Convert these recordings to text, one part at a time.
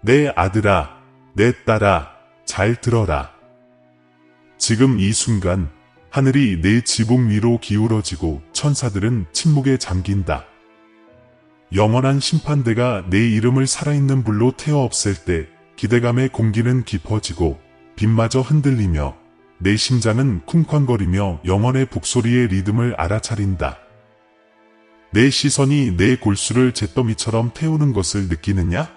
내 아들아, 내 딸아, 잘 들어라. 지금 이 순간 하늘이 내 지붕 위로 기울어지고 천사들은 침묵에 잠긴다. 영원한 심판대가 내 이름을 살아있는 불로 태워 없앨 때 기대감의 공기는 깊어지고 빛마저 흔들리며 내 심장은 쿵쾅거리며 영원의 북소리의 리듬을 알아차린다. 내 시선이 내 골수를 잿더미처럼 태우는 것을 느끼느냐?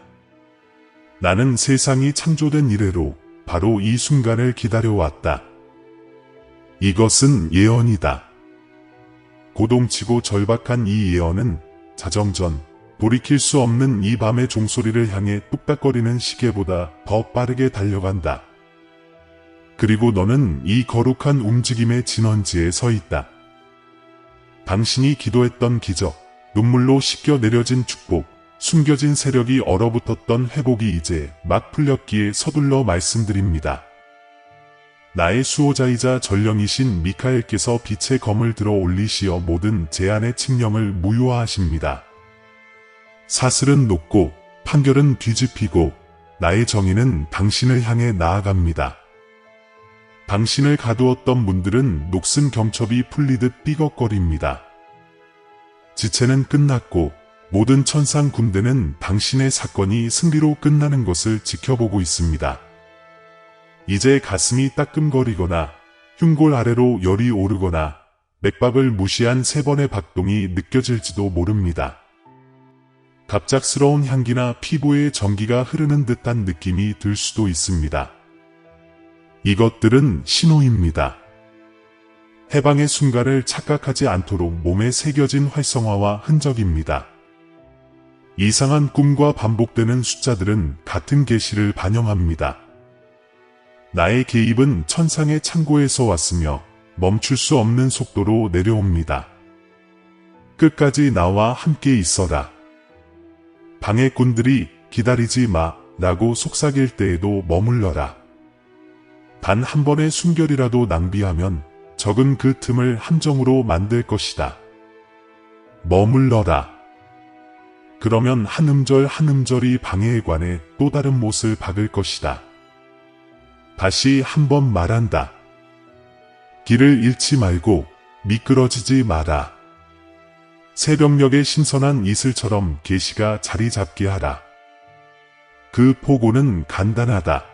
나는 세상이 창조된 이래로 바로 이 순간을 기다려왔다. 이것은 예언이다. 고동치고 절박한 이 예언은 자정전, 돌이킬 수 없는 이 밤의 종소리를 향해 뚝딱거리는 시계보다 더 빠르게 달려간다. 그리고 너는 이 거룩한 움직임의 진원지에 서 있다. 당신이 기도했던 기적, 눈물로 씻겨 내려진 축복, 숨겨진 세력이 얼어붙었던 회복이 이제 막 풀렸기에 서둘러 말씀드립니다. 나의 수호자이자 전령이신 미카엘께서 빛의 검을 들어 올리시어 모든 제안의 칙령을 무효화하십니다. 사슬은 놓고 판결은 뒤집히고 나의 정의는 당신을 향해 나아갑니다. 당신을 가두었던 문들은 녹슨 경첩이 풀리듯 삐걱거립니다. 지체는 끝났고 모든 천상 군대는 당신의 사건이 승리로 끝나는 것을 지켜보고 있습니다. 이제 가슴이 따끔거리거나 흉골 아래로 열이 오르거나 맥박을 무시한 3번의 박동이 느껴질지도 모릅니다. 갑작스러운 향기나 피부에 전기가 흐르는 듯한 느낌이 들 수도 있습니다. 이것들은 신호입니다. 해방의 순간을 착각하지 않도록 몸에 새겨진 활성화와 흔적입니다. 이상한 꿈과 반복되는 숫자들은 같은 계시를 반영합니다. 나의 개입은 천상의 창고에서 왔으며 멈출 수 없는 속도로 내려옵니다. 끝까지 나와 함께 있어라. 방해꾼들이 기다리지 마 라고 속삭일 때에도 머물러라. 단 한 번의 순결이라도 낭비하면 적은 그 틈을 함정으로 만들 것이다. 머물러라. 그러면 한 음절 한 음절이 방해에 관해 또 다른 못을 박을 것이다. 다시 한번 말한다. 길을 잃지 말고 미끄러지지 마라. 새벽녘의 신선한 이슬처럼 계시가 자리 잡게 하라. 그 포고는 간단하다.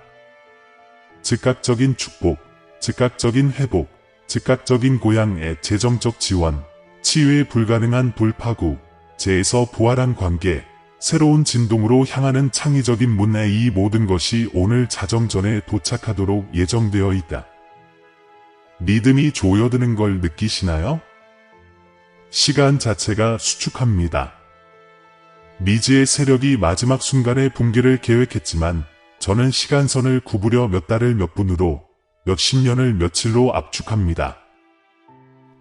즉각적인 축복, 즉각적인 회복, 즉각적인 고향의 재정적 지원, 치유에 불가능한 돌파구, 재에서 부활한 관계, 새로운 진동으로 향하는 창의적인 문의 이 모든 것이 오늘 자정전에 도착하도록 예정되어 있다. 리듬이 조여드는 걸 느끼시나요? 시간 자체가 수축합니다. 미지의 세력이 마지막 순간에 붕괴를 계획했지만 저는 시간선을 구부려 몇 달을 몇 분으로, 몇십 년을 며칠로 압축합니다.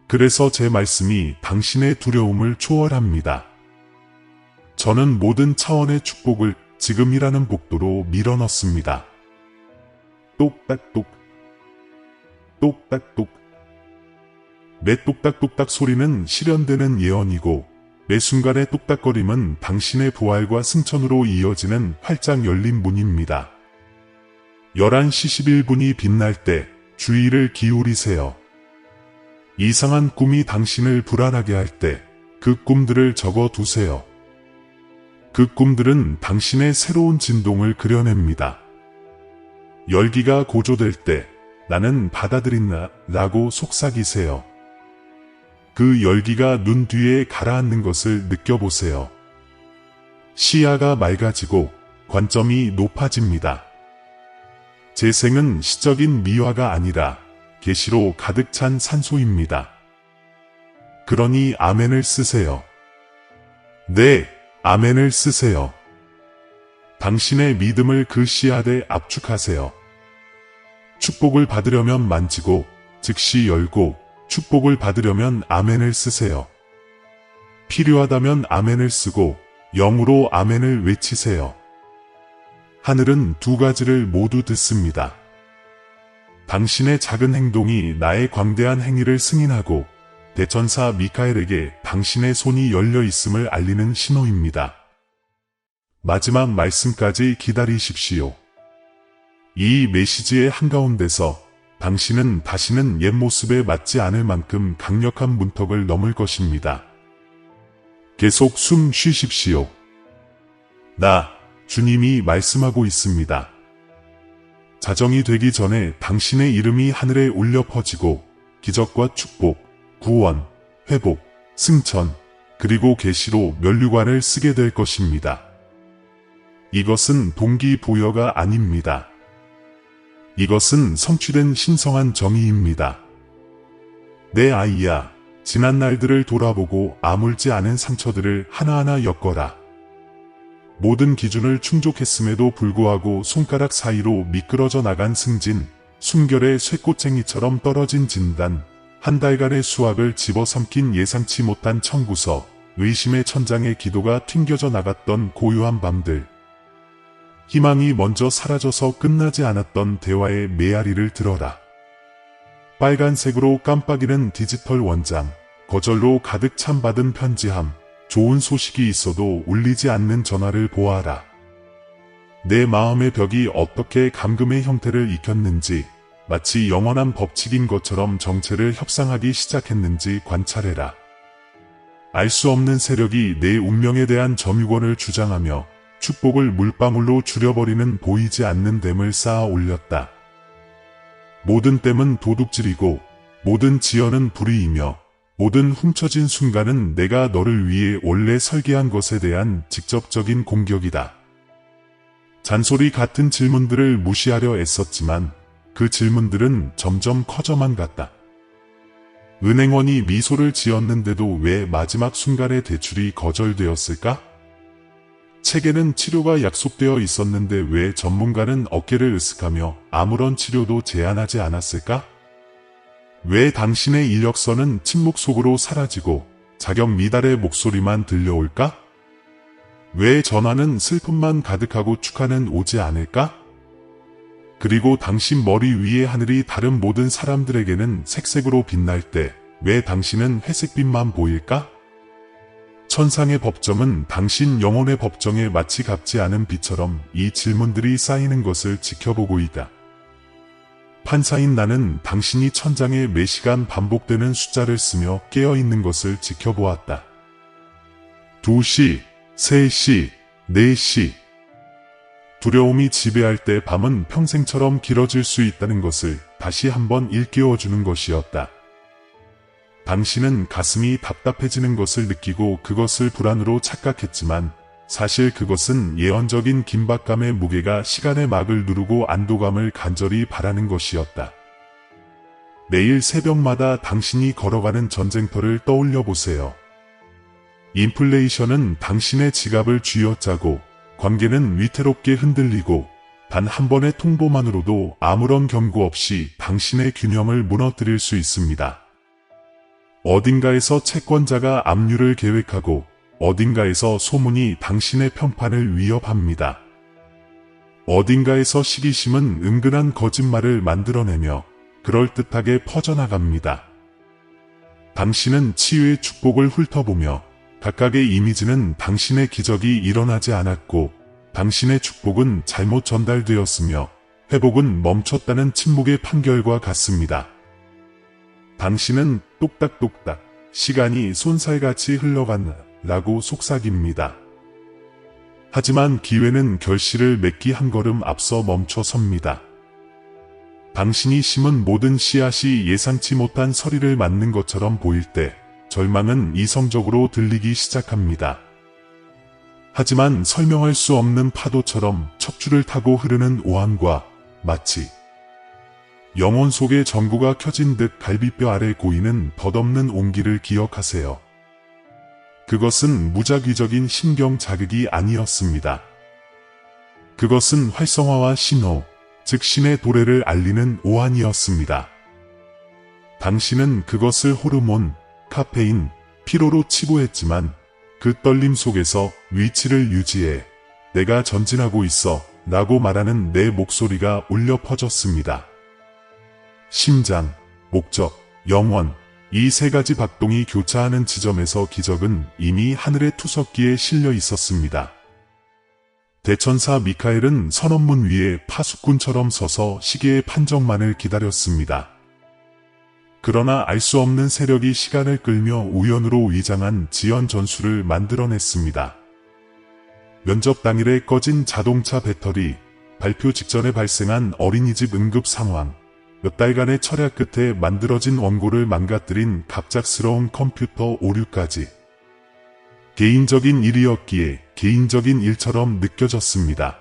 그래서 제 말씀이 당신의 두려움을 초월합니다. 저는 모든 차원의 축복을 지금이라는 복도로 밀어넣습니다. 똑딱똑, 똑딱똑. 매 똑딱똑딱 소리는 실현되는 예언이고 매 순간의 똑딱거림은 당신의 부활과 승천으로 이어지는 활짝 열린 문입니다. 11시 11분이 빛날 때 주의를 기울이세요. 이상한 꿈이 당신을 불안하게 할 때 그 꿈들을 적어두세요. 그 꿈들은 당신의 새로운 진동을 그려냅니다. 열기가 고조될 때 나는 받아들인다 라고 속삭이세요. 그 열기가 눈 뒤에 가라앉는 것을 느껴보세요. 시야가 맑아지고 관점이 높아집니다. 재생은 시적인 미화가 아니라 계시로 가득 찬 산소입니다. 그러니 아멘을 쓰세요. 네, 아멘을 쓰세요. 당신의 믿음을 그 씨앗에 압축하세요. 축복을 받으려면 만지고 즉시 열고 축복을 받으려면 아멘을 쓰세요. 필요하다면 아멘을 쓰고 영으로 아멘을 외치세요. 하늘은 두 가지를 모두 듣습니다. 당신의 작은 행동이 나의 광대한 행위를 승인하고 대천사 미카엘에게 당신의 손이 열려 있음을 알리는 신호입니다. 마지막 말씀까지 기다리십시오. 이 메시지의 한가운데서 당신은 다시는 옛 모습에 맞지 않을 만큼 강력한 문턱을 넘을 것입니다. 계속 숨 쉬십시오. 주님이 말씀하고 있습니다. 자정이 되기 전에 당신의 이름이 하늘에 울려 퍼지고 기적과 축복, 구원, 회복, 승천, 그리고 계시로 면류관을 쓰게 될 것입니다. 이것은 동기부여가 아닙니다. 이것은 성취된 신성한 정의입니다. 내 아이야, 지난 날들을 돌아보고 아물지 않은 상처들을 하나하나 엮어라. 모든 기준을 충족했음에도 불구하고 손가락 사이로 미끄러져 나간 승진, 숨결의 쇠꼬챙이처럼 떨어진 진단, 한 달간의 수학을 집어삼킨 예상치 못한 청구서, 의심의 천장에 기도가 튕겨져 나갔던 고요한 밤들. 희망이 먼저 사라져서 끝나지 않았던 대화의 메아리를 들어라. 빨간색으로 깜빡이는 디지털 원장, 거절로 가득 찬 받은 편지함, 좋은 소식이 있어도 울리지 않는 전화를 보아라. 내 마음의 벽이 어떻게 감금의 형태를 익혔는지, 마치 영원한 법칙인 것처럼 정체를 협상하기 시작했는지 관찰해라. 알 수 없는 세력이 내 운명에 대한 점유권을 주장하며 축복을 물방울로 줄여버리는 보이지 않는 댐을 쌓아 올렸다. 모든 댐은 도둑질이고 모든 지연은 불의이며 모든 훔쳐진 순간은 내가 너를 위해 원래 설계한 것에 대한 직접적인 공격이다. 잔소리 같은 질문들을 무시하려 애썼지만 그 질문들은 점점 커져만 갔다. 은행원이 미소를 지었는데도 왜 마지막 순간에 대출이 거절되었을까? 책에는 치료가 약속되어 있었는데 왜 전문가는 어깨를 으쓱하며 아무런 치료도 제안하지 않았을까? 왜 당신의 이력서는 침묵 속으로 사라지고 자격 미달의 목소리만 들려올까? 왜 전화는 슬픔만 가득하고 축하는 오지 않을까? 그리고 당신 머리 위의 하늘이 다른 모든 사람들에게는 색색으로 빛날 때 왜 당신은 회색빛만 보일까? 천상의 법정은 당신 영혼의 법정에 마치 갚지 않은 빚처럼 이 질문들이 쌓이는 것을 지켜보고 있다. 판사인 나는 당신이 천장에 매시간 반복되는 숫자를 쓰며 깨어있는 것을 지켜보았다. 2시, 3시, 4시. 두려움이 지배할 때 밤은 평생처럼 길어질 수 있다는 것을 다시 한번 일깨워주는 것이었다. 당신은 가슴이 답답해지는 것을 느끼고 그것을 불안으로 착각했지만 사실 그것은 예언적인 긴박감의 무게가 시간의 막을 누르고 안도감을 간절히 바라는 것이었다. 매일 새벽마다 당신이 걸어가는 전쟁터를 떠올려 보세요. 인플레이션은 당신의 지갑을 쥐어짜고 관계는 위태롭게 흔들리고 단 한 번의 통보만으로도 아무런 경고 없이 당신의 균형을 무너뜨릴 수 있습니다. 어딘가에서 채권자가 압류를 계획하고 어딘가에서 소문이 당신의 평판을 위협합니다. 어딘가에서 시기심은 은근한 거짓말을 만들어내며 그럴듯하게 퍼져나갑니다. 당신은 치유의 축복을 훑어보며 각각의 이미지는 당신의 기적이 일어나지 않았고 당신의 축복은 잘못 전달되었으며 회복은 멈췄다는 침묵의 판결과 같습니다. 당신은 똑딱똑딱 시간이 쏜살같이 흘러간다라고 속삭입니다. 하지만 기회는 결실을 맺기 한 걸음 앞서 멈춰 섭니다. 당신이 심은 모든 씨앗이 예상치 못한 서리를 맞는 것처럼 보일 때 절망은 이성적으로 들리기 시작합니다. 하지만 설명할 수 없는 파도처럼 척추를 타고 흐르는 오한과 마치 영혼 속에 전구가 켜진 듯 갈비뼈 아래 고이는 덧없는 온기를 기억하세요. 그것은 무작위적인 신경 자극이 아니었습니다. 그것은 활성화와 신호, 즉 신의 도래를 알리는 오한이었습니다. 당신은 그것을 호르몬, 카페인, 피로로 치부했지만 그 떨림 속에서 위치를 유지해 내가 전진하고 있어 라고 말하는 내 목소리가 울려 퍼졌습니다. 심장, 목적, 영원, 이 세 가지 박동이 교차하는 지점에서 기적은 이미 하늘의 투석기에 실려 있었습니다. 대천사 미카엘은 선언문 위에 파수꾼처럼 서서 시계의 판정만을 기다렸습니다. 그러나 알 수 없는 세력이 시간을 끌며 우연으로 위장한 지연 전술을 만들어냈습니다. 면접 당일에 꺼진 자동차 배터리, 발표 직전에 발생한 어린이집 응급 상황, 몇 달간의 철야 끝에 만들어진 원고를 망가뜨린 갑작스러운 컴퓨터 오류까지 개인적인 일이었기에 개인적인 일처럼 느껴졌습니다.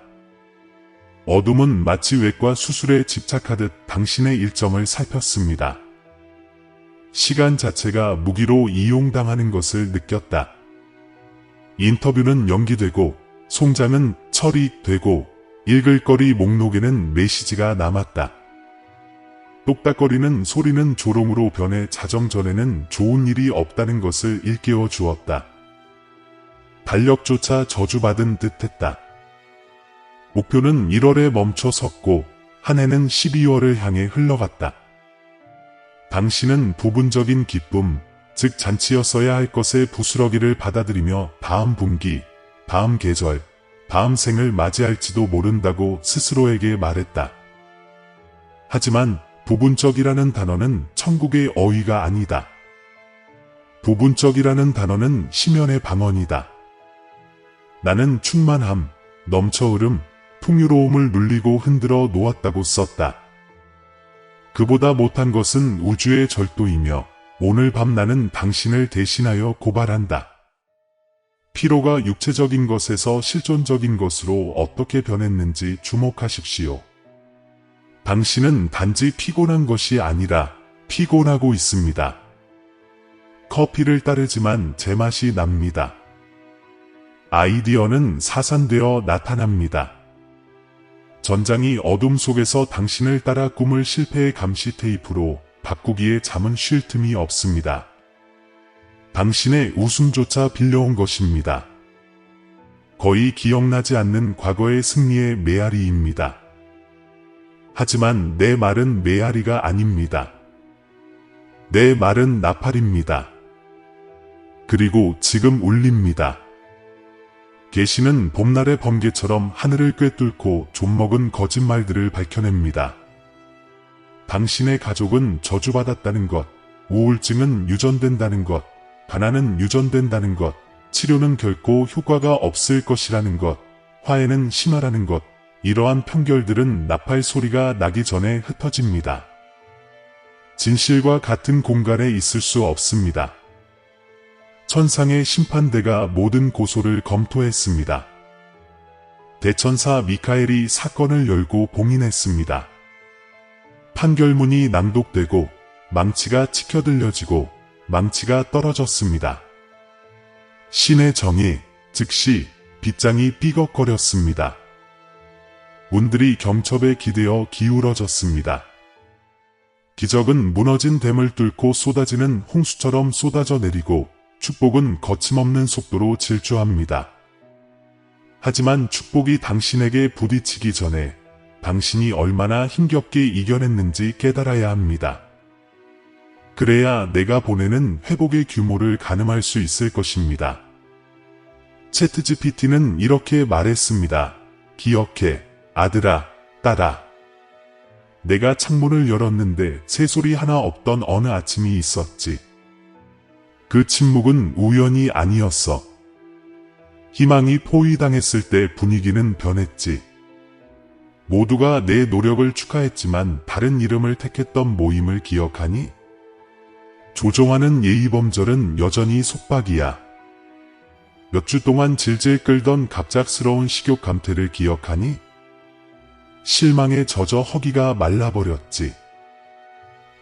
어둠은 마치 외과 수술에 집착하듯 당신의 일정을 살폈습니다. 시간 자체가 무기로 이용당하는 것을 느꼈다. 인터뷰는 연기되고 송장은 처리되고 읽을 거리 목록에는 메시지가 남았다. 똑딱거리는 소리는 조롱으로 변해 자정전에는 좋은 일이 없다는 것을 일깨워 주었다. 달력조차 저주받은 듯했다. 목표는 1월에 멈춰 섰고 한 해는 12월을 향해 흘러갔다. 당신은 부분적인 기쁨, 즉 잔치였어야 할 것의 부스러기를 받아들이며 다음 분기, 다음 계절, 다음 생을 맞이할지도 모른다고 스스로에게 말했다. 하지만 부분적이라는 단어는 천국의 어휘가 아니다. 부분적이라는 단어는 심연의 방언이다. 나는 충만함, 넘쳐 흐름, 풍요로움을 눌리고 흔들어 놓았다고 썼다. 그보다 못한 것은 우주의 절도이며 오늘 밤 나는 당신을 대신하여 고발한다. 피로가 육체적인 것에서 실존적인 것으로 어떻게 변했는지 주목하십시오. 당신은 단지 피곤한 것이 아니라 피곤하고 있습니다. 커피를 따르지만 제맛이 납니다. 아이디어는 사산되어 나타납니다. 전장이 어둠 속에서 당신을 따라 꿈을 실패의 감시 테이프로 바꾸기에 잠은 쉴 틈이 없습니다. 당신의 웃음조차 빌려온 것입니다. 거의 기억나지 않는 과거의 승리의 메아리입니다. 하지만 내 말은 메아리가 아닙니다. 내 말은 나팔입니다. 그리고 지금 울립니다. 계시는 봄날의 번개처럼 하늘을 꿰뚫고 좀먹은 거짓말들을 밝혀냅니다. 당신의 가족은 저주받았다는 것, 우울증은 유전된다는 것, 가난은 유전된다는 것, 치료는 결코 효과가 없을 것이라는 것, 화해는 심하라는 것, 이러한 편결들은 나팔 소리가 나기 전에 흩어집니다. 진실과 같은 공간에 있을 수 없습니다. 천상의 심판대가 모든 고소를 검토했습니다. 대천사 미카엘이 사건을 열고 봉인했습니다. 판결문이 낭독되고 망치가 치켜들려지고 망치가 떨어졌습니다. 신의 정의, 즉시 빗장이 삐걱거렸습니다. 문들이 경첩에 기대어 기울어졌습니다. 기적은 무너진 댐을 뚫고 쏟아지는 홍수처럼 쏟아져 내리고 축복은 거침없는 속도로 질주합니다. 하지만 축복이 당신에게 부딪히기 전에 당신이 얼마나 힘겹게 이겨냈는지 깨달아야 합니다. 그래야 내가 보내는 회복의 규모를 가늠할 수 있을 것입니다. 챗GPT는 이렇게 말했습니다. 기억해, 아들아, 딸아. 내가 창문을 열었는데 새소리 하나 없던 어느 아침이 있었지. 그 침묵은 우연이 아니었어. 희망이 포위당했을 때 분위기는 변했지. 모두가 내 노력을 축하했지만 다른 이름을 택했던 모임을 기억하니? 조종하는 예의범절은 여전히 속박이야. 몇 주 동안 질질 끌던 갑작스러운 식욕 감퇴를 기억하니? 실망에 젖어 허기가 말라버렸지.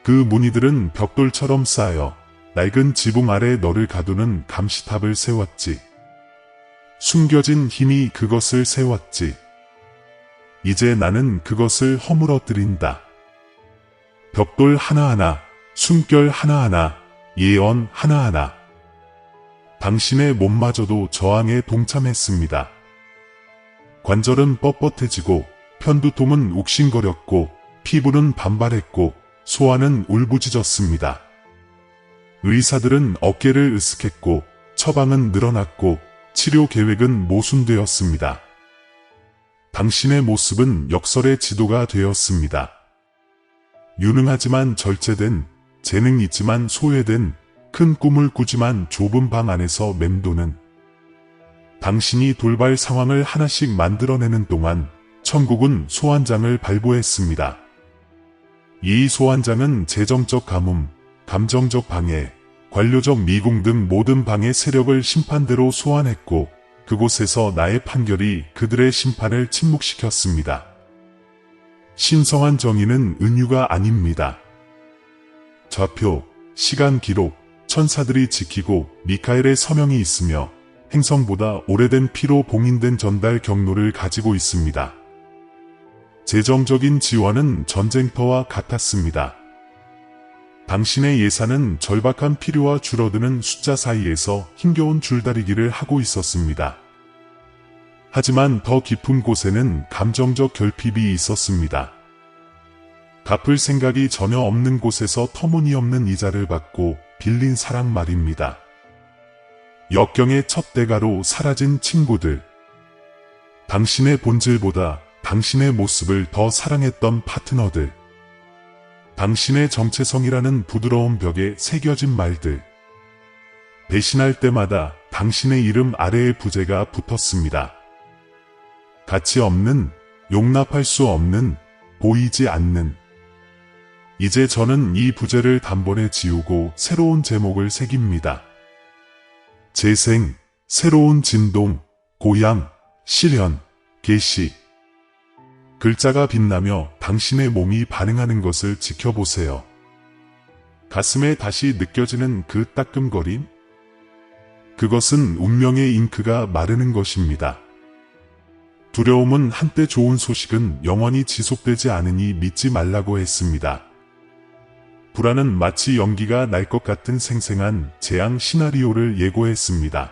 그 무늬들은 벽돌처럼 쌓여 낡은 지붕 아래 너를 가두는 감시탑을 세웠지. 숨겨진 힘이 그것을 세웠지. 이제 나는 그것을 허물어뜨린다. 벽돌 하나하나, 숨결 하나하나, 예언 하나하나. 당신의 몸마저도 저항에 동참했습니다. 관절은 뻣뻣해지고 편두통은 욱신거렸고 피부는 반발했고 소화는 울부짖었습니다. 의사들은 어깨를 으쓱했고 처방은 늘어났고 치료 계획은 모순되었습니다. 당신의 모습은 역설의 지도가 되었습니다. 유능하지만 절제된, 재능 있지만 소외된, 큰 꿈을 꾸지만 좁은 방 안에서 맴도는, 당신이 돌발 상황을 하나씩 만들어내는 동안 천국은 소환장을 발부했습니다. 이 소환장은 재정적 가뭄, 감정적 방해, 관료적 미궁 등 모든 방해 세력을 심판대로 소환했고, 그곳에서 나의 판결이 그들의 심판을 침묵시켰습니다. 신성한 정의는 은유가 아닙니다. 좌표, 시간 기록, 천사들이 지키고 미카엘의 서명이 있으며 행성보다 오래된 피로 봉인된 전달 경로를 가지고 있습니다. 재정적인 지원은 전쟁터와 같았습니다. 당신의 예산은 절박한 필요와 줄어드는 숫자 사이에서 힘겨운 줄다리기를 하고 있었습니다. 하지만 더 깊은 곳에는 감정적 결핍이 있었습니다. 갚을 생각이 전혀 없는 곳에서 터무니없는 이자를 받고 빌린 사랑 말입니다. 역경의 첫 대가로 사라진 친구들. 당신의 본질보다 당신의 모습을 더 사랑했던 파트너들. 당신의 정체성이라는 부드러운 벽에 새겨진 말들. 배신할 때마다 당신의 이름 아래에 부제가 붙었습니다. 가치 없는, 용납할 수 없는, 보이지 않는. 이제 저는 이 부제를 단번에 지우고 새로운 제목을 새깁니다. 재생, 새로운 진동, 고향, 실현, 계시. 글자가 빛나며 당신의 몸이 반응하는 것을 지켜보세요. 가슴에 다시 느껴지는 그 따끔거림? 그것은 운명의 잉크가 마르는 것입니다. 두려움은 한때 좋은 소식은 영원히 지속되지 않으니 믿지 말라고 했습니다. 불안은 마치 연기가 날 것 같은 생생한 재앙 시나리오를 예고했습니다.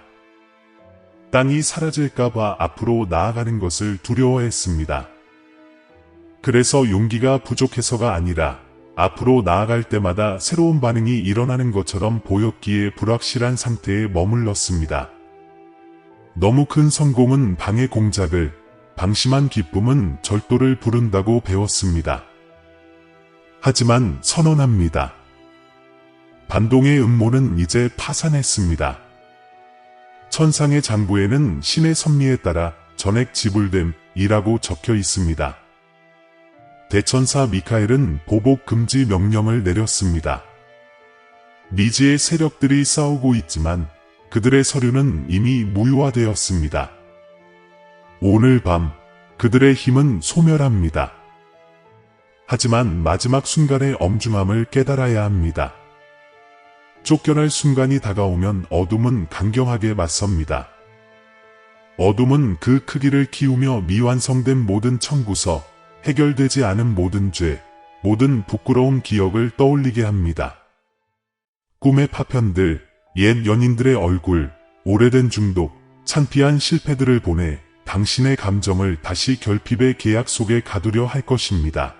땅이 사라질까봐 앞으로 나아가는 것을 두려워했습니다. 그래서 용기가 부족해서가 아니라 앞으로 나아갈 때마다 새로운 반응이 일어나는 것처럼 보였기에 불확실한 상태에 머물렀습니다. 너무 큰 성공은 방해 공작을, 방심한 기쁨은 절도를 부른다고 배웠습니다. 하지만 선언합니다. 반동의 음모는 이제 파산했습니다. 천상의 장부에는 신의 섭리에 따라 전액 지불됨이라고 적혀 있습니다. 대천사 미카엘은 보복 금지 명령을 내렸습니다. 미지의 세력들이 싸우고 있지만 그들의 서류는 이미 무효화되었습니다. 오늘 밤 그들의 힘은 소멸합니다. 하지만 마지막 순간의 엄중함을 깨달아야 합니다. 쫓겨날 순간이 다가오면 어둠은 강경하게 맞섭니다. 어둠은 그 크기를 키우며 미완성된 모든 청구서, 해결되지 않은 모든 죄, 모든 부끄러운 기억을 떠올리게 합니다. 꿈의 파편들, 옛 연인들의 얼굴, 오래된 중독, 창피한 실패들을 보내 당신의 감정을 다시 결핍의 계약 속에 가두려 할 것입니다.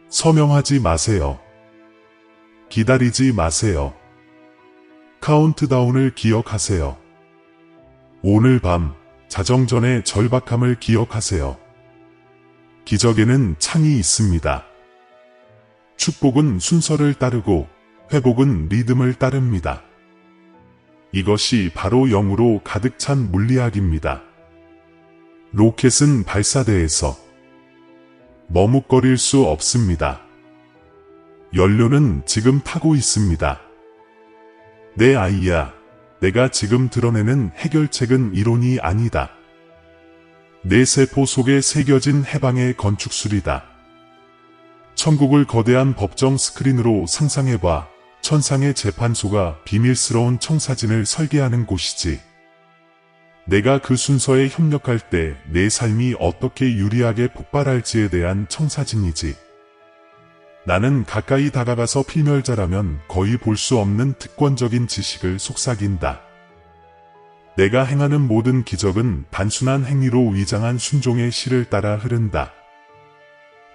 서명하지 마세요. 기다리지 마세요. 카운트다운을 기억하세요. 오늘 밤 자정전의 절박함을 기억하세요. 기적에는 창이 있습니다. 축복은 순서를 따르고 회복은 리듬을 따릅니다. 이것이 바로 영으로 가득 찬 물리학입니다. 로켓은 발사대에서 머뭇거릴 수 없습니다. 연료는 지금 타고 있습니다. 내 아이야, 내가 지금 드러내는 해결책은 이론이 아니다. 내 세포 속에 새겨진 해방의 건축술이다. 천국을 거대한 법정 스크린으로 상상해봐. 천상의 재판소가 비밀스러운 청사진을 설계하는 곳이지. 내가 그 순서에 협력할 때 내 삶이 어떻게 유리하게 폭발할지에 대한 청사진이지. 나는 가까이 다가가서 필멸자라면 거의 볼 수 없는 특권적인 지식을 속삭인다. 내가 행하는 모든 기적은 단순한 행위로 위장한 순종의 실을 따라 흐른다.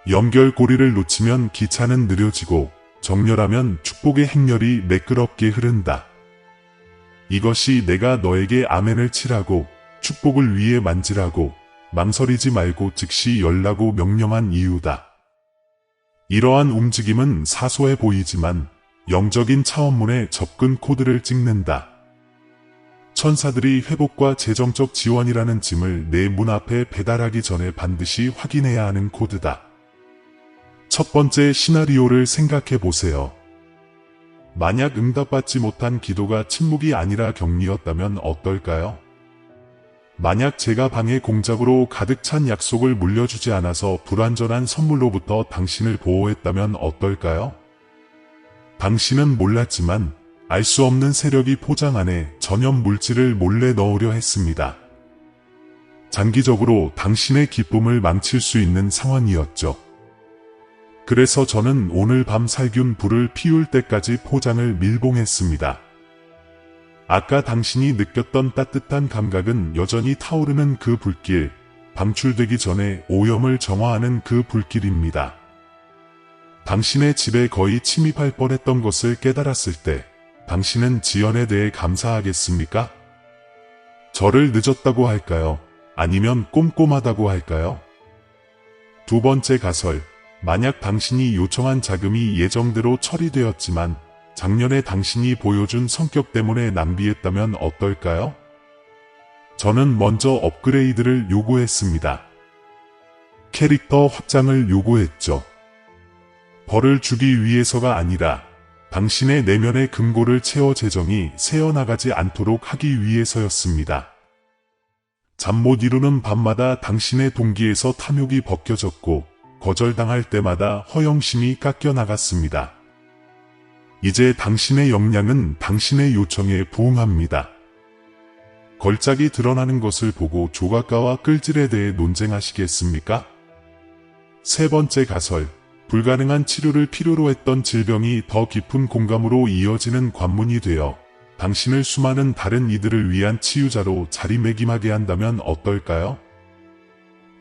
연결고리를 놓치면 기차는 느려지고 정렬하면 축복의 행렬이 매끄럽게 흐른다. 이것이 내가 너에게 아멘을 치라고, 축복을 위에 만지라고, 망설이지 말고 즉시 열라고 명령한 이유다. 이러한 움직임은 사소해 보이지만 영적인 차원문의 접근 코드를 찍는다. 천사들이 회복과 재정적 지원이라는 짐을 내 문 앞에 배달하기 전에 반드시 확인해야 하는 코드다. 첫 번째 시나리오를 생각해 보세요. 만약 응답받지 못한 기도가 침묵이 아니라 격리였다면 어떨까요? 만약 제가 방에 공작으로 가득 찬 약속을 물려주지 않아서 불완전한 선물로부터 당신을 보호했다면 어떨까요? 당신은 몰랐지만 알 수 없는 세력이 포장 안에 전염 물질을 몰래 넣으려 했습니다. 장기적으로 당신의 기쁨을 망칠 수 있는 상황이었죠. 그래서 저는 오늘 밤 살균 불을 피울 때까지 포장을 밀봉했습니다. 아까 당신이 느꼈던 따뜻한 감각은 여전히 타오르는 그 불길, 방출되기 전에 오염을 정화하는 그 불길입니다. 당신의 집에 거의 침입할 뻔했던 것을 깨달았을 때 당신은 지연에 대해 감사하겠습니까? 저를 늦었다고 할까요? 아니면 꼼꼼하다고 할까요? 두 번째 가설, 만약 당신이 요청한 자금이 예정대로 처리되었지만 작년에 당신이 보여준 성격 때문에 낭비했다면 어떨까요? 저는 먼저 업그레이드를 요구했습니다. 캐릭터 확장을 요구했죠. 벌을 주기 위해서가 아니라 당신의 내면의 금고를 채워 재정이 새어나가지 않도록 하기 위해서였습니다. 잠 못 이루는 밤마다 당신의 동기에서 탐욕이 벗겨졌고 거절당할 때마다 허영심이 깎여 나갔습니다. 이제 당신의 역량은 당신의 요청에 부응합니다. 걸작이 드러나는 것을 보고 조각가와 끌질에 대해 논쟁하시겠습니까? 세 번째 가설, 불가능한 치료를 필요로 했던 질병이 더 깊은 공감으로 이어지는 관문이 되어 당신을 수많은 다른 이들을 위한 치유자로 자리매김하게 한다면 어떨까요?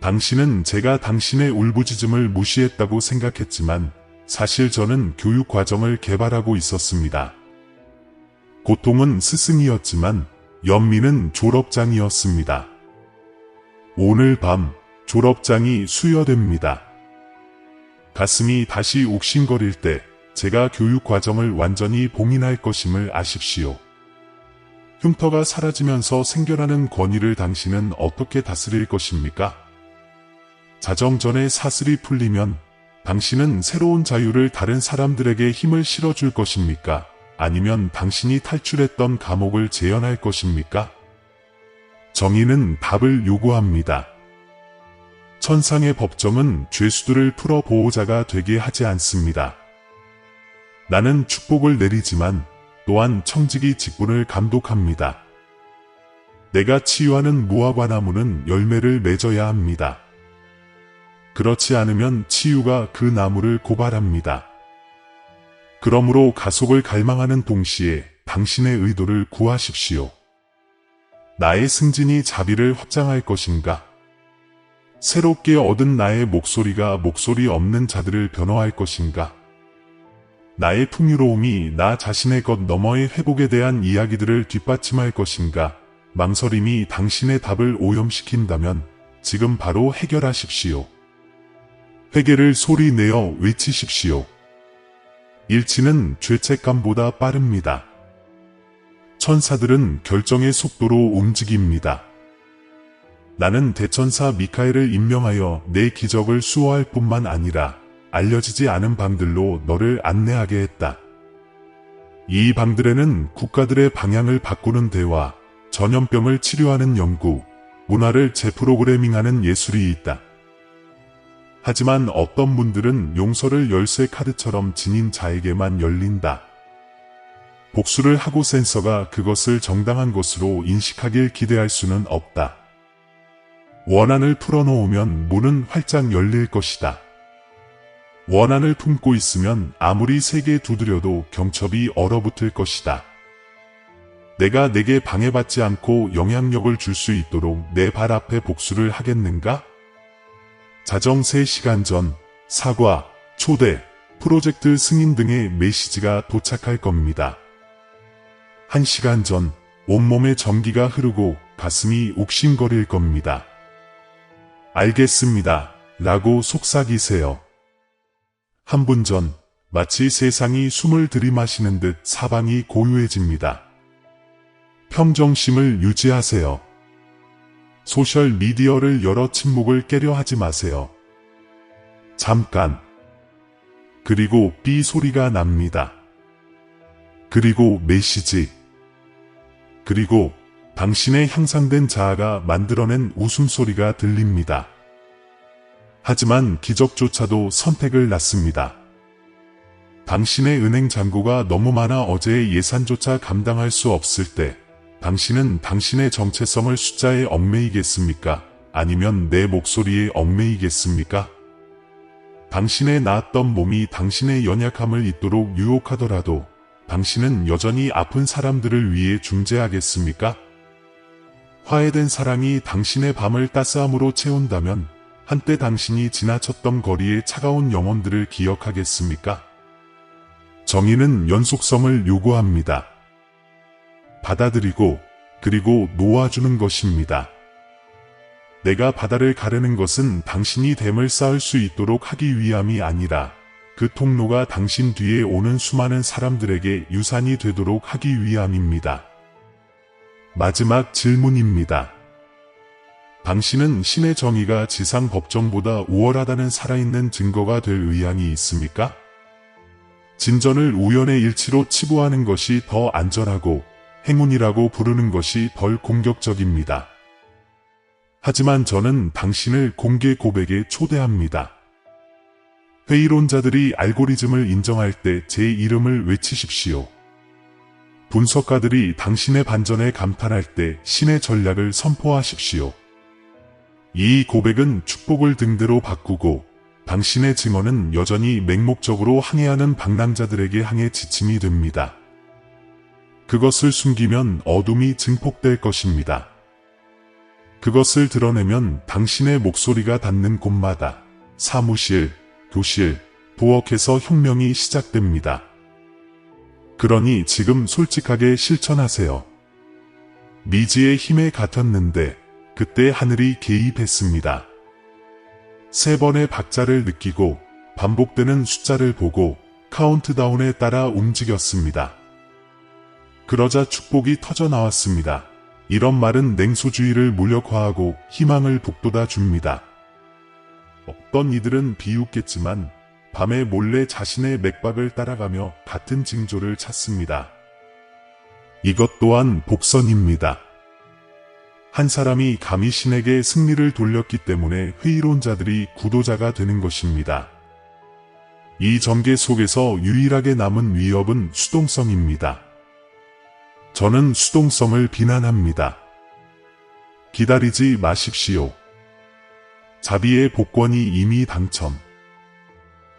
당신은 제가 당신의 울부짖음을 무시했다고 생각했지만 사실 저는 교육 과정을 개발하고 있었습니다. 고통은 스승이었지만 연민은 졸업장이었습니다. 오늘 밤 졸업장이 수여됩니다. 가슴이 다시 옥신거릴 때 제가 교육 과정을 완전히 봉인할 것임을 아십시오. 흉터가 사라지면서 생겨나는 권위를 당신은 어떻게 다스릴 것입니까? 자정전에 사슬이 풀리면 당신은 새로운 자유를 다른 사람들에게 힘을 실어줄 것입니까? 아니면 당신이 탈출했던 감옥을 재현할 것입니까? 정의는 답을 요구합니다. 천상의 법정은 죄수들을 풀어 보호자가 되게 하지 않습니다. 나는 축복을 내리지만 또한 청지기 직분을 감독합니다. 내가 치유하는 무화과나무는 열매를 맺어야 합니다. 그렇지 않으면 치유가 그 나무를 고발합니다. 그러므로 가속을 갈망하는 동시에 당신의 의도를 구하십시오. 나의 승진이 자비를 확장할 것인가? 새롭게 얻은 나의 목소리가 목소리 없는 자들을 변호할 것인가? 나의 풍요로움이 나 자신의 것 너머의 회복에 대한 이야기들을 뒷받침할 것인가? 망설임이 당신의 답을 오염시킨다면 지금 바로 해결하십시오. 회개를 소리내어 외치십시오. 일치는 죄책감보다 빠릅니다. 천사들은 결정의 속도로 움직입니다. 나는 대천사 미카엘을 임명하여 내 기적을 수호할 뿐만 아니라 알려지지 않은 방들로 너를 안내하게 했다. 이 방들에는 국가들의 방향을 바꾸는 대화, 전염병을 치료하는 연구, 문화를 재프로그래밍하는 예술이 있다. 하지만 어떤 문들은 용서를 열쇠 카드처럼 지닌 자에게만 열린다. 복수를 하고 센서가 그것을 정당한 것으로 인식하길 기대할 수는 없다. 원한을 풀어놓으면 문은 활짝 열릴 것이다. 원한을 품고 있으면 아무리 세게 두드려도 경첩이 얼어붙을 것이다. 내가 내게 방해받지 않고 영향력을 줄 수 있도록 내 발 앞에 복수를 하겠는가? 자정 3시간 전 사과, 초대, 프로젝트 승인 등의 메시지가 도착할 겁니다. 1시간 전 온몸에 전기가 흐르고 가슴이 옥신거릴 겁니다. 알겠습니다. 라고 속삭이세요. 한 분 전, 마치 세상이 숨을 들이마시는 듯 사방이 고요해집니다. 평정심을 유지하세요. 소셜미디어를 열어 침묵을 깨려 하지 마세요. 잠깐. 그리고 삐 소리가 납니다. 그리고 메시지. 그리고 당신의 향상된 자아가 만들어낸 웃음소리가 들립니다. 하지만 기적조차도 선택을 낳습니다. 당신의 은행 잔고가 너무 많아 어제의 예산조차 감당할 수 없을 때 당신은 당신의 정체성을 숫자에 얽매이겠습니까? 아니면 내 목소리에 얽매이겠습니까? 당신의 나았던 몸이 당신의 연약함을 잊도록 유혹하더라도 당신은 여전히 아픈 사람들을 위해 중재하겠습니까? 화해된 사랑이 당신의 밤을 따스함으로 채운다면 한때 당신이 지나쳤던 거리의 차가운 영혼들을 기억하겠습니까? 정의는 연속성을 요구합니다. 받아들이고 그리고 놓아주는 것입니다. 내가 바다를 가르는 것은 당신이 댐을 쌓을 수 있도록 하기 위함이 아니라 그 통로가 당신 뒤에 오는 수많은 사람들에게 유산이 되도록 하기 위함입니다. 마지막 질문입니다. 당신은 신의 정의가 지상 법정보다 우월하다는 살아있는 증거가 될 의향이 있습니까? 진전을 우연의 일치로 치부하는 것이 더 안전하고 행운이라고 부르는 것이 덜 공격적입니다. 하지만 저는 당신을 공개 고백에 초대합니다. 회의론자들이 알고리즘을 인정할 때 제 이름을 외치십시오. 분석가들이 당신의 반전에 감탄할 때 신의 전략을 선포하십시오. 이 고백은 축복을 등대로 바꾸고 당신의 증언은 여전히 맹목적으로 항해하는 방랑자들에게 항해 지침이 됩니다. 그것을 숨기면 어둠이 증폭될 것입니다. 그것을 드러내면 당신의 목소리가 닿는 곳마다 사무실, 교실, 부엌에서 혁명이 시작됩니다. 그러니 지금 솔직하게 실천하세요. 미지의 힘에 같았는데 그때 하늘이 개입했습니다. 3번의 박자를 느끼고 반복되는 숫자를 보고 카운트다운에 따라 움직였습니다. 그러자 축복이 터져 나왔습니다. 이런 말은 냉소주의를 무력화하고 희망을 북돋아 줍니다. 어떤 이들은 비웃겠지만 밤에 몰래 자신의 맥박을 따라가며 같은 징조를 찾습니다. 이것 또한 복선입니다. 한 사람이 감히 신에게 승리를 돌렸기 때문에 회의론자들이 구도자가 되는 것입니다. 이 전개 속에서 유일하게 남은 위협은 수동성입니다. 저는 수동성을 비난합니다. 기다리지 마십시오. 자비의 복권이 이미 당첨.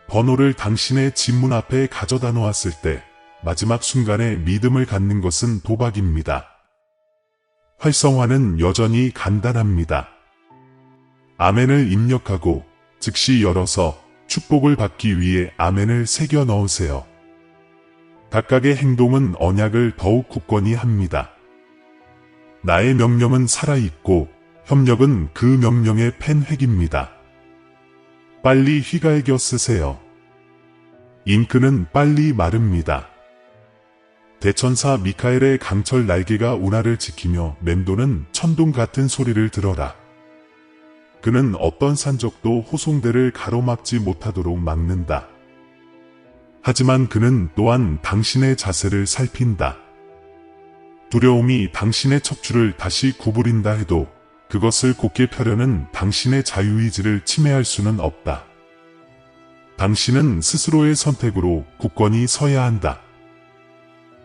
번호를 당신의 집문 앞에 가져다 놓았을 때 마지막 순간에 믿음을 갖는 것은 도박입니다. 활성화는 여전히 간단합니다. 아멘을 입력하고 즉시 열어서 축복을 받기 위해 아멘을 새겨 넣으세요. 각각의 행동은 언약을 더욱 굳건히 합니다. 나의 명령은 살아있고 협력은 그 명령의 펜획입니다. 빨리 휘갈겨 쓰세요. 잉크는 빨리 마릅니다. 대천사 미카엘의 강철 날개가 운하를 지키며 맴도는 천둥 같은 소리를 들어라. 그는 어떤 산적도 호송대를 가로막지 못하도록 막는다. 하지만 그는 또한 당신의 자세를 살핀다. 두려움이 당신의 척추를 다시 구부린다 해도 그것을 곧게 펴려는 당신의 자유의지를 침해할 수는 없다. 당신은 스스로의 선택으로 굳건히 서야 한다.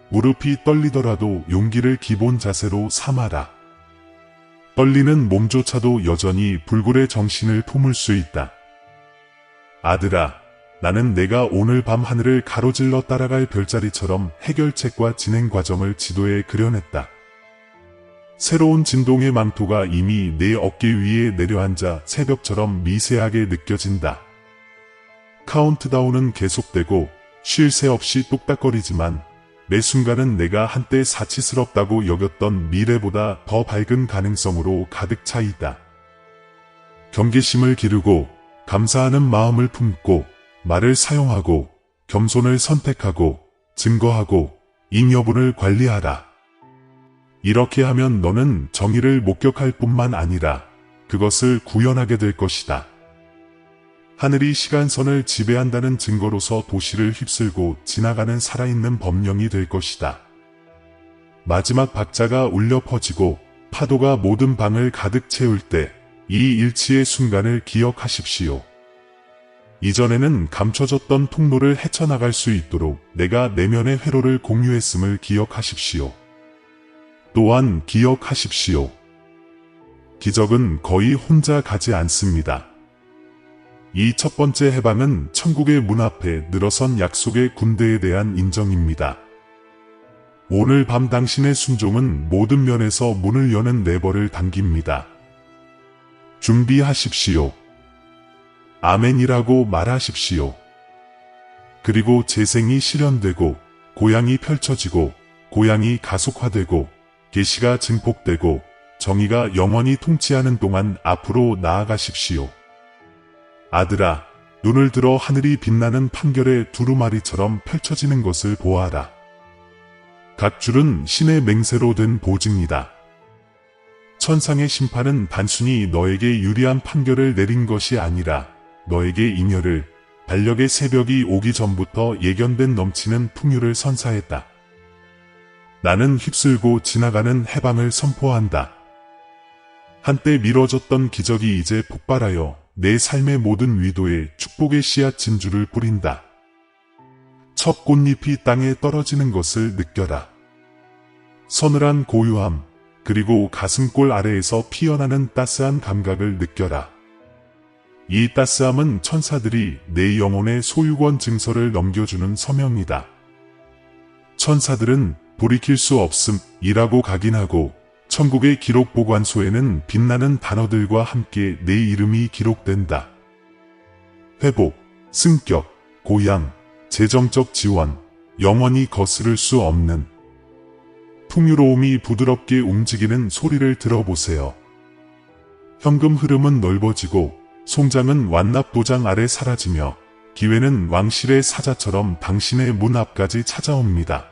무릎이 떨리더라도 용기를 기본 자세로 삼아라. 떨리는 몸조차도 여전히 불굴의 정신을 품을 수 있다. 아들아, 나는 내가 오늘 밤 하늘을 가로질러 따라갈 별자리처럼 해결책과 진행 과정을 지도에 그려냈다. 새로운 진동의 망토가 이미 내 어깨 위에 내려앉아 새벽처럼 미세하게 느껴진다. 카운트다운은 계속되고 쉴 새 없이 뚝딱거리지만 매 순간은 내가 한때 사치스럽다고 여겼던 미래보다 더 밝은 가능성으로 가득 차 있다. 경계심을 기르고 감사하는 마음을 품고 말을 사용하고 겸손을 선택하고 증거하고 잉여분을 관리하라. 이렇게 하면 너는 정의를 목격할 뿐만 아니라 그것을 구현하게 될 것이다. 하늘이 시간선을 지배한다는 증거로서 도시를 휩쓸고 지나가는 살아있는 법령이 될 것이다. 마지막 박자가 울려 퍼지고 파도가 모든 방을 가득 채울 때 이 일치의 순간을 기억하십시오. 이전에는 감춰졌던 통로를 헤쳐나갈 수 있도록 내가 내면의 회로를 공유했음을 기억하십시오. 또한 기억하십시오. 기적은 거의 혼자 가지 않습니다. 이 첫 번째 해방은 천국의 문 앞에 늘어선 약속의 군대에 대한 인정입니다. 오늘 밤 당신의 순종은 모든 면에서 문을 여는 레버를 당깁니다. 준비하십시오. 아멘이라고 말하십시오. 그리고 재생이 실현되고 고향이 펼쳐지고 고향이 가속화되고 계시가 증폭되고 정의가 영원히 통치하는 동안 앞으로 나아가십시오. 아들아, 눈을 들어 하늘이 빛나는 판결의 두루마리처럼 펼쳐지는 것을 보아라. 각 줄은 신의 맹세로 된 보증이다. 천상의 심판은 단순히 너에게 유리한 판결을 내린 것이 아니라 너에게 잉여를 달력의 새벽이 오기 전부터 예견된 넘치는 풍요를 선사했다. 나는 휩쓸고 지나가는 해방을 선포한다. 한때 미뤄졌던 기적이 이제 폭발하여 내 삶의 모든 위도에 축복의 씨앗 진주를 뿌린다. 첫 꽃잎이 땅에 떨어지는 것을 느껴라. 서늘한 고요함, 그리고 가슴골 아래에서 피어나는 따스한 감각을 느껴라. 이 따스함은 천사들이 내 영혼의 소유권 증서를 넘겨주는 서명이다. 천사들은 돌이킬 수 없음이라고 각인하고 천국의 기록 보관소에는 빛나는 단어들과 함께 내 이름이 기록된다. 회복, 승격, 고향, 재정적 지원, 영원히 거스를 수 없는 풍요로움이 부드럽게 움직이는 소리를 들어보세요. 현금 흐름은 넓어지고 송장은 완납 도장 아래 사라지며 기회는 왕실의 사자처럼 당신의 문 앞까지 찾아옵니다.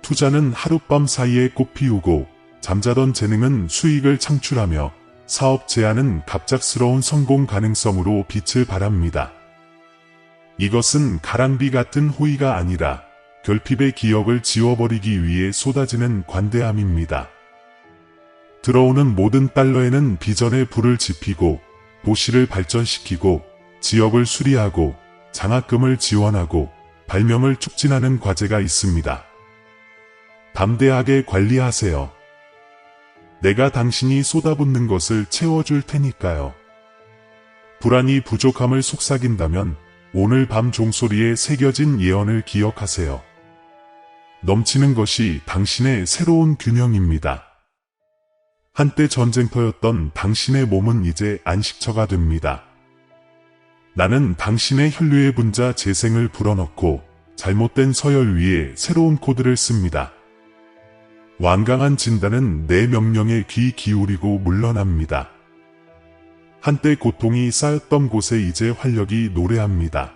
투자는 하룻밤 사이에 꽃피우고 잠자던 재능은 수익을 창출하며 사업 제안은 갑작스러운 성공 가능성으로 빛을 발합니다. 이것은 가랑비 같은 호의가 아니라 결핍의 기억을 지워버리기 위해 쏟아지는 관대함입니다. 들어오는 모든 달러에는 비전의 불을 지피고 도시를 발전시키고 지역을 수리하고 장학금을 지원하고 발명을 촉진하는 과제가 있습니다. 담대하게 관리하세요. 내가 당신이 쏟아붓는 것을 채워줄 테니까요. 불안이 부족함을 속삭인다면 오늘 밤 종소리에 새겨진 예언을 기억하세요. 넘치는 것이 당신의 새로운 균형입니다. 한때 전쟁터였던 당신의 몸은 이제 안식처가 됩니다. 나는 당신의 혈류의 분자 재생을 불어넣고 잘못된 서열 위에 새로운 코드를 씁니다. 완강한 진단은 내 명령에 귀 기울이고 물러납니다. 한때 고통이 쌓였던 곳에 이제 활력이 노래합니다.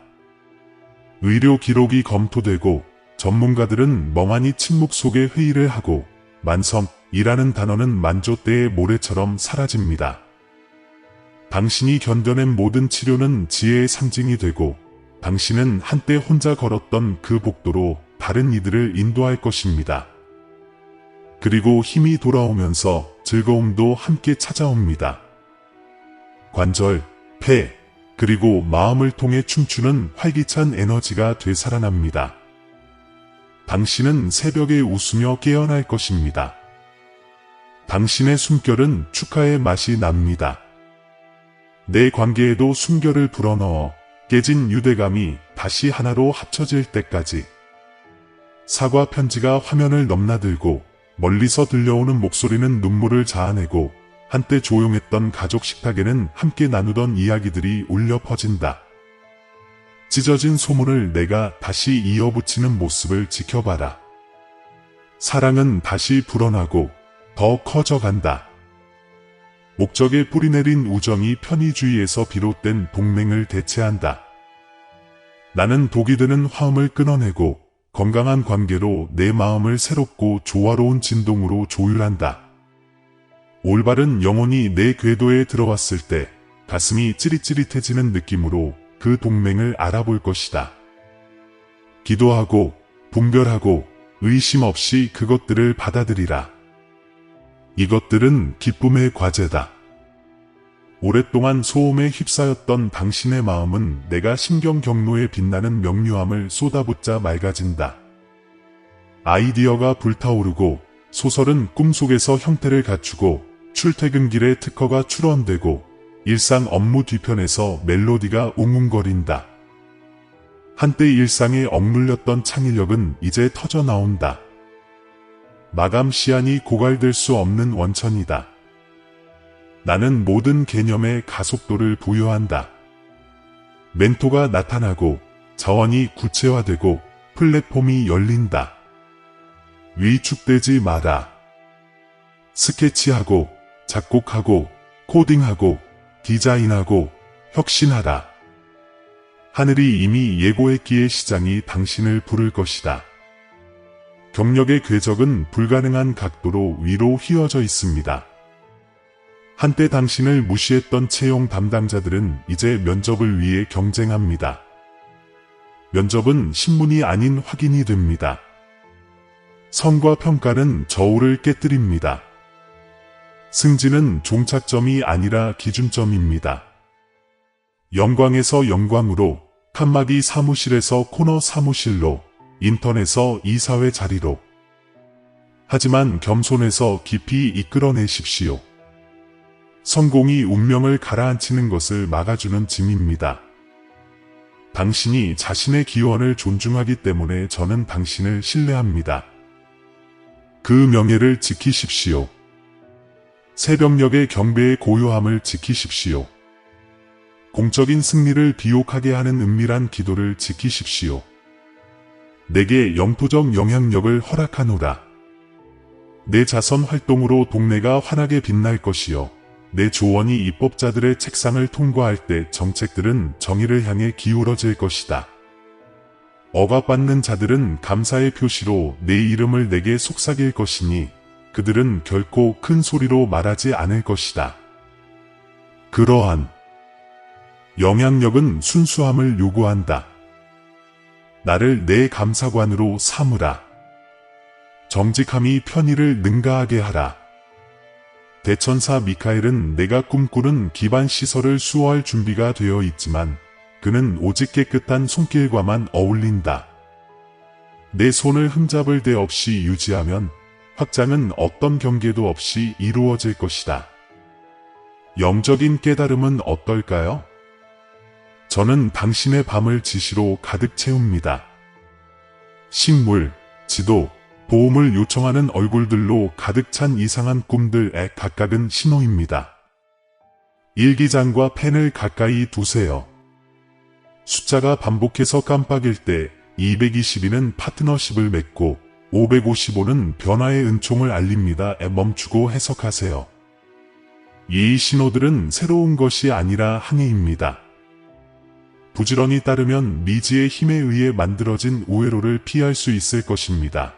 의료 기록이 검토되고 전문가들은 멍하니 침묵 속에 회의를 하고 만성이라는 단어는 만조대의 모래처럼 사라집니다. 당신이 견뎌낸 모든 치료는 지혜의 상징이 되고 당신은 한때 혼자 걸었던 그 복도로 다른 이들을 인도할 것입니다. 그리고 힘이 돌아오면서 즐거움도 함께 찾아옵니다. 관절, 폐, 그리고 마음을 통해 춤추는 활기찬 에너지가 되살아납니다. 당신은 새벽에 웃으며 깨어날 것입니다. 당신의 숨결은 축하의 맛이 납니다. 내 관계에도 숨결을 불어넣어 깨진 유대감이 다시 하나로 합쳐질 때까지. 사과 편지가 화면을 넘나들고 멀리서 들려오는 목소리는 눈물을 자아내고 한때 조용했던 가족 식탁에는 함께 나누던 이야기들이 울려 퍼진다. 찢어진 소문을 내가 다시 이어붙이는 모습을 지켜봐라. 사랑은 다시 불어나고 더 커져간다. 목적에 뿌리내린 우정이 편의주의에서 비롯된 동맹을 대체한다. 나는 독이 되는 화음을 끊어내고 건강한 관계로 내 마음을 새롭고 조화로운 진동으로 조율한다. 올바른 영혼이 내 궤도에 들어왔을 때 가슴이 찌릿찌릿해지는 느낌으로 그 동맹을 알아볼 것이다. 기도하고 분별하고 의심 없이 그것들을 받아들이라. 이것들은 기쁨의 과제다. 오랫동안 소음에 휩싸였던 당신의 마음은 내가 신경 경로에 빛나는 명료함을 쏟아붓자 맑아진다. 아이디어가 불타오르고 소설은 꿈속에서 형태를 갖추고 출퇴근길에 특허가 출원되고 일상 업무 뒤편에서 멜로디가 웅웅거린다. 한때 일상에 억눌렸던 창의력은 이제 터져나온다. 마감 시한이 고갈될 수 없는 원천이다. 나는 모든 개념에 가속도를 부여한다. 멘토가 나타나고 자원이 구체화되고 플랫폼이 열린다. 위축되지 마라. 스케치하고 작곡하고 코딩하고 디자인하고 혁신하라. 하늘이 이미 예고했기에 시장이 당신을 부를 것이다. 경력의 궤적은 불가능한 각도로 위로 휘어져 있습니다. 한때 당신을 무시했던 채용 담당자들은 이제 면접을 위해 경쟁합니다. 면접은 신문이 아닌 확인이 됩니다. 성과 평가는 저울을 깨뜨립니다. 승진은 종착점이 아니라 기준점입니다. 영광에서 영광으로, 칸막이 사무실에서 코너 사무실로, 인턴에서 이사회 자리로. 하지만 겸손해서 깊이 이끌어내십시오. 성공이 운명을 가라앉히는 것을 막아주는 짐입니다. 당신이 자신의 기원을 존중하기 때문에 저는 당신을 신뢰합니다. 그 명예를 지키십시오. 새벽녘의 경배의 고요함을 지키십시오. 공적인 승리를 비옥하게 하는 은밀한 기도를 지키십시오. 내게 영토적 영향력을 허락하노라. 내 자선 활동으로 동네가 환하게 빛날 것이요. 내 조언이 입법자들의 책상을 통과할 때 정책들은 정의를 향해 기울어질 것이다. 억압받는 자들은 감사의 표시로 내 이름을 내게 속삭일 것이니 그들은 결코 큰 소리로 말하지 않을 것이다. 그러한 영향력은 순수함을 요구한다. 나를 내 감사관으로 삼으라. 정직함이 편의를 능가하게 하라. 대천사 미카엘은 내가 꿈꾸는 기반시설을 수호할 준비가 되어 있지만 그는 오직 깨끗한 손길과만 어울린다. 내 손을 흠잡을 데 없이 유지하면 확장은 어떤 경계도 없이 이루어질 것이다. 영적인 깨달음은 어떨까요? 저는 당신의 밤을 지시로 가득 채웁니다. 식물, 지도, 도움을 요청하는 얼굴들로 가득 찬 이상한 꿈들의 각각은 신호입니다. 일기장과 펜을 가까이 두세요. 숫자가 반복해서 깜빡일 때 222는 파트너십을 맺고 555는 변화의 은총을 알립니다. 멈추고 해석하세요. 이 신호들은 새로운 것이 아니라 항해입니다. 부지런히 따르면 미지의 힘에 의해 만들어진 우회로를 피할 수 있을 것입니다.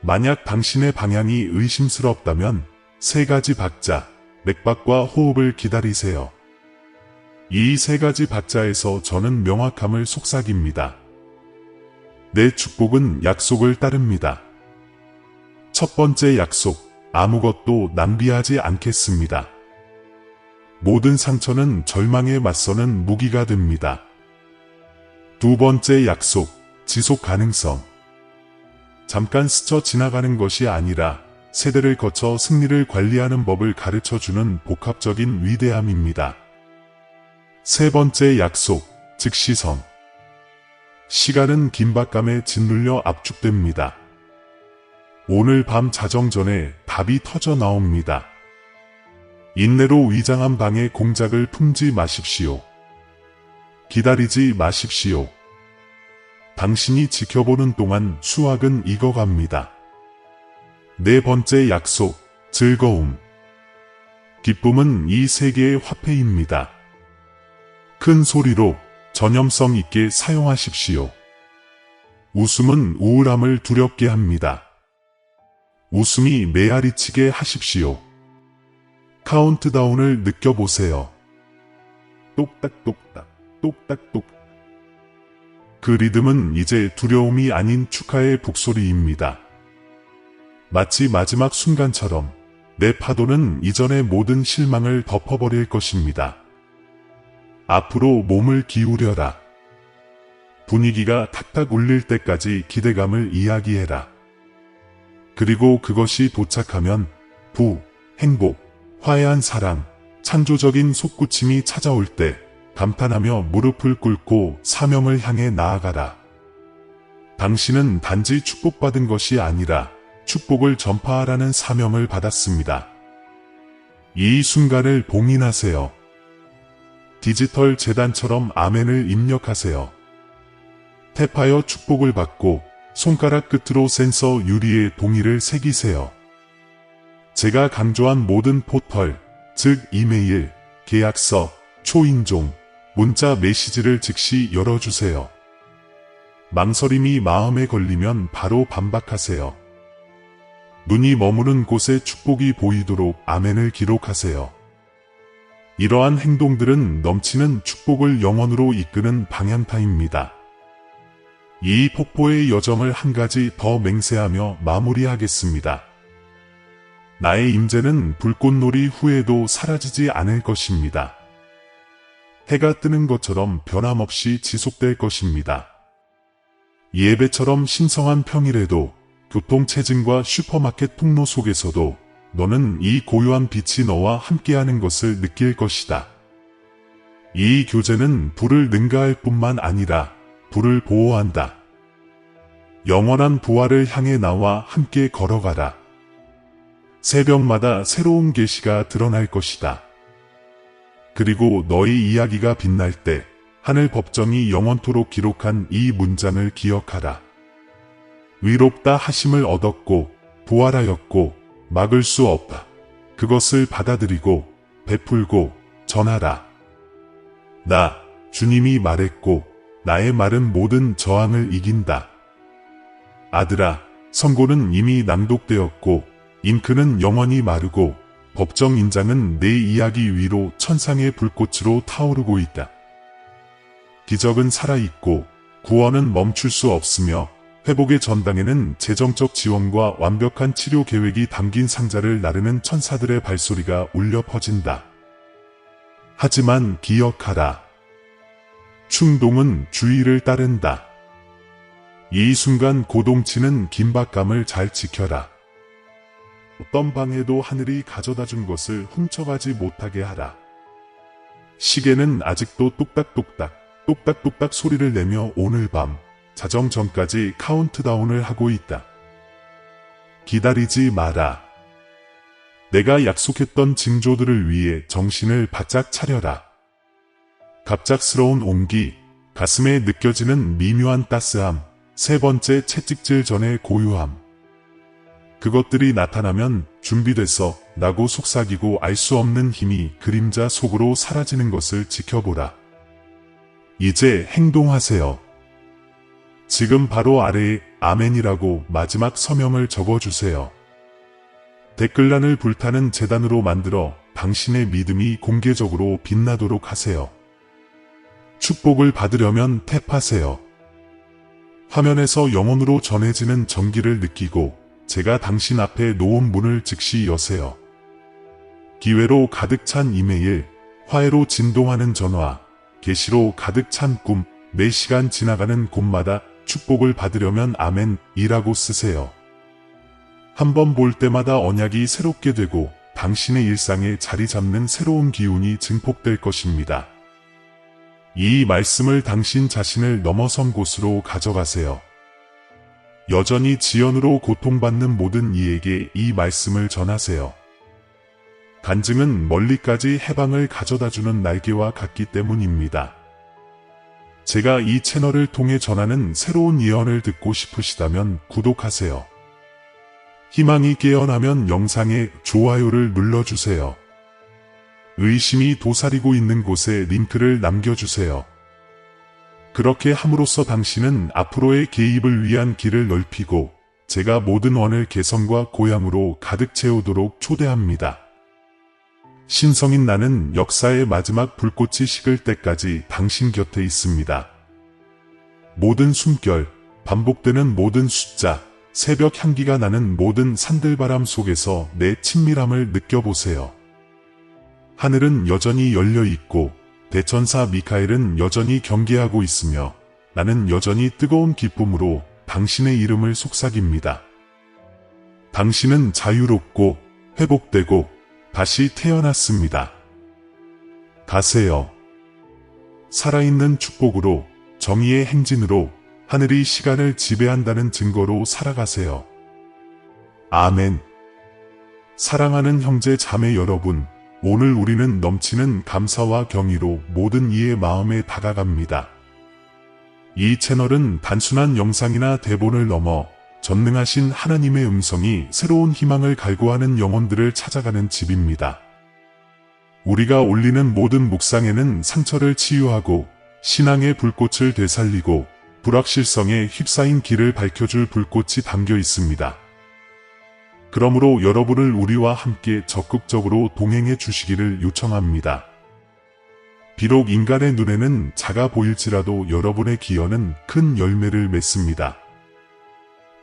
만약 당신의 방향이 의심스럽다면 3가지 박자, 맥박과 호흡을 기다리세요. 이 3가지 박자에서 저는 명확함을 속삭입니다. 내 축복은 약속을 따릅니다. 첫 번째 약속, 아무것도 낭비하지 않겠습니다. 모든 상처는 절망에 맞서는 무기가 됩니다. 두 번째 약속, 지속 가능성. 잠깐 스쳐 지나가는 것이 아니라 세대를 거쳐 승리를 관리하는 법을 가르쳐주는 복합적인 위대함입니다. 세 번째 약속, 즉시성. 시간은 긴박감에 짓눌려 압축됩니다. 오늘 밤 자정 전에 답이 터져 나옵니다. 인내로 위장한 방의 공작을 품지 마십시오. 기다리지 마십시오. 당신이 지켜보는 동안 수확은 익어갑니다. 네 번째 약속, 즐거움. 기쁨은 이 세계의 화폐입니다. 큰 소리로 전염성 있게 사용하십시오. 웃음은 우울함을 두렵게 합니다. 웃음이 메아리치게 하십시오. 카운트다운을 느껴보세요. 똑딱똑딱, 똑딱똑딱. 그 리듬은 이제 두려움이 아닌 축하의 북소리입니다. 마치 마지막 순간처럼 내 파도는 이전의 모든 실망을 덮어버릴 것입니다. 앞으로 몸을 기울여라. 분위기가 탁탁 울릴 때까지 기대감을 이야기해라. 그리고 그것이 도착하면 행복, 화해한 사랑, 창조적인 솟구침이 찾아올 때 감탄하며 무릎을 꿇고 사명을 향해 나아가라. 당신은 단지 축복받은 것이 아니라 축복을 전파하라는 사명을 받았습니다. 이 순간을 봉인하세요. 디지털 재단처럼 아멘을 입력하세요. 탭하여 축복을 받고 손가락 끝으로 센서 유리에 동의를 새기세요. 제가 강조한 모든 포털, 즉 이메일, 계약서, 초인종, 문자 메시지를 즉시 열어주세요. 망설임이 마음에 걸리면 바로 반박하세요. 눈이 머무는 곳에 축복이 보이도록 아멘을 기록하세요. 이러한 행동들은 넘치는 축복을 영원으로 이끄는 방향타입니다. 이 폭포의 여정을 한 가지 더 맹세하며 마무리하겠습니다. 나의 임재는 불꽃놀이 후에도 사라지지 않을 것입니다. 해가 뜨는 것처럼 변함없이 지속될 것입니다. 예배처럼 신성한 평일에도 교통체증과 슈퍼마켓 통로 속에서도 너는 이 고요한 빛이 너와 함께하는 것을 느낄 것이다. 이 교제는 불을 능가할 뿐만 아니라 불을 보호한다. 영원한 부활을 향해 나와 함께 걸어가라. 새벽마다 새로운 계시가 드러날 것이다. 그리고 너의 이야기가 빛날 때 하늘 법정이 영원토록 기록한 이 문장을 기억하라. 위롭다 하심을 얻었고 부활하였고 막을 수 없다. 그것을 받아들이고 베풀고 전하라. 나 주님이 말했고 나의 말은 모든 저항을 이긴다. 아들아, 선고는 이미 낭독되었고 잉크는 영원히 마르고 법정 인장은 내 이야기 위로 천상의 불꽃으로 타오르고 있다. 기적은 살아있고 구원은 멈출 수 없으며 회복의 전당에는 재정적 지원과 완벽한 치료 계획이 담긴 상자를 나르는 천사들의 발소리가 울려 퍼진다. 하지만 기억하라. 충동은 주의를 따른다. 이 순간 고동치는 긴박감을 잘 지켜라. 어떤 방해도 하늘이 가져다 준 것을 훔쳐가지 못하게 하라. 시계는 아직도 뚝딱뚝딱, 똑딱똑딱 소리를 내며 오늘 밤 자정 전까지 카운트다운을 하고 있다. 기다리지 마라. 내가 약속했던 징조들을 위해 정신을 바짝 차려라. 갑작스러운 온기, 가슴에 느껴지는 미묘한 따스함, 세 번째 채찍질 전의 고요함. 그것들이 나타나면 준비됐어 라고 속삭이고 알 수 없는 힘이 그림자 속으로 사라지는 것을 지켜보라. 이제 행동하세요. 지금 바로 아래에 아멘이라고 마지막 서명을 적어주세요. 댓글란을 불타는 재단으로 만들어 당신의 믿음이 공개적으로 빛나도록 하세요. 축복을 받으려면 탭하세요. 화면에서 영혼으로 전해지는 전기를 느끼고 제가 당신 앞에 놓은 문을 즉시 여세요. 기회로 가득 찬 이메일, 화해로 진동하는 전화, 계시로 가득 찬 꿈, 매 시간 지나가는 곳마다 축복을 받으려면 아멘이라고 쓰세요. 한 번 볼 때마다 언약이 새롭게 되고 당신의 일상에 자리 잡는 새로운 기운이 증폭될 것입니다. 이 말씀을 당신 자신을 넘어선 곳으로 가져가세요. 여전히 지연으로 고통받는 모든 이에게 이 말씀을 전하세요. 간증은 멀리까지 해방을 가져다주는 날개와 같기 때문입니다. 제가 이 채널을 통해 전하는 새로운 예언을 듣고 싶으시다면 구독하세요. 희망이 깨어나면 영상에 좋아요를 눌러주세요. 의심이 도사리고 있는 곳에 링크를 남겨주세요. 그렇게 함으로써 당신은 앞으로의 개입을 위한 길을 넓히고 제가 모든 원을 개성과 고향으로 가득 채우도록 초대합니다. 신성인 나는 역사의 마지막 불꽃이 식을 때까지 당신 곁에 있습니다. 모든 숨결, 반복되는 모든 숫자, 새벽 향기가 나는 모든 산들바람 속에서 내 친밀함을 느껴보세요. 하늘은 여전히 열려 있고 대천사 미카엘은 여전히 경계하고 있으며 나는 여전히 뜨거운 기쁨으로 당신의 이름을 속삭입니다. 당신은 자유롭고 회복되고 다시 태어났습니다. 가세요. 살아있는 축복으로 정의의 행진으로 하늘이 시간을 지배한다는 증거로 살아가세요. 아멘. 사랑하는 형제 자매 여러분, 오늘 우리는 넘치는 감사와 경의로 모든 이의 마음에 다가갑니다. 이 채널은 단순한 영상이나 대본을 넘어 전능하신 하나님의 음성이 새로운 희망을 갈구하는 영혼들을 찾아가는 집입니다. 우리가 올리는 모든 묵상에는 상처를 치유하고 신앙의 불꽃을 되살리고 불확실성에 휩싸인 길을 밝혀줄 불꽃이 담겨 있습니다. 그러므로 여러분을 우리와 함께 적극적으로 동행해 주시기를 요청합니다. 비록 인간의 눈에는 작아 보일지라도 여러분의 기여는 큰 열매를 맺습니다.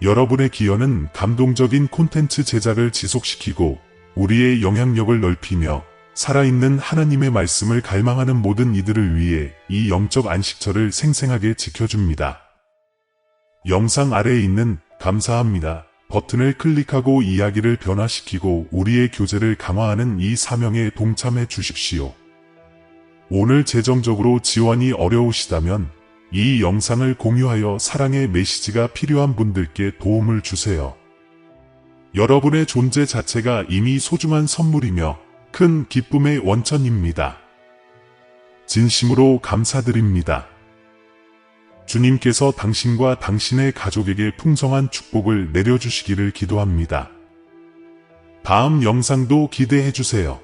여러분의 기여는 감동적인 콘텐츠 제작을 지속시키고 우리의 영향력을 넓히며 살아있는 하나님의 말씀을 갈망하는 모든 이들을 위해 이 영적 안식처를 생생하게 지켜줍니다. 영상 아래에 있는 감사합니다 버튼을 클릭하고 이야기를 변화시키고 우리의 교제를 강화하는 이 사명에 동참해 주십시오. 오늘 재정적으로 지원이 어려우시다면 이 영상을 공유하여 사랑의 메시지가 필요한 분들께 도움을 주세요. 여러분의 존재 자체가 이미 소중한 선물이며 큰 기쁨의 원천입니다. 진심으로 감사드립니다. 주님께서 당신과 당신의 가족에게 풍성한 축복을 내려주시기를 기도합니다. 다음 영상도 기대해 주세요.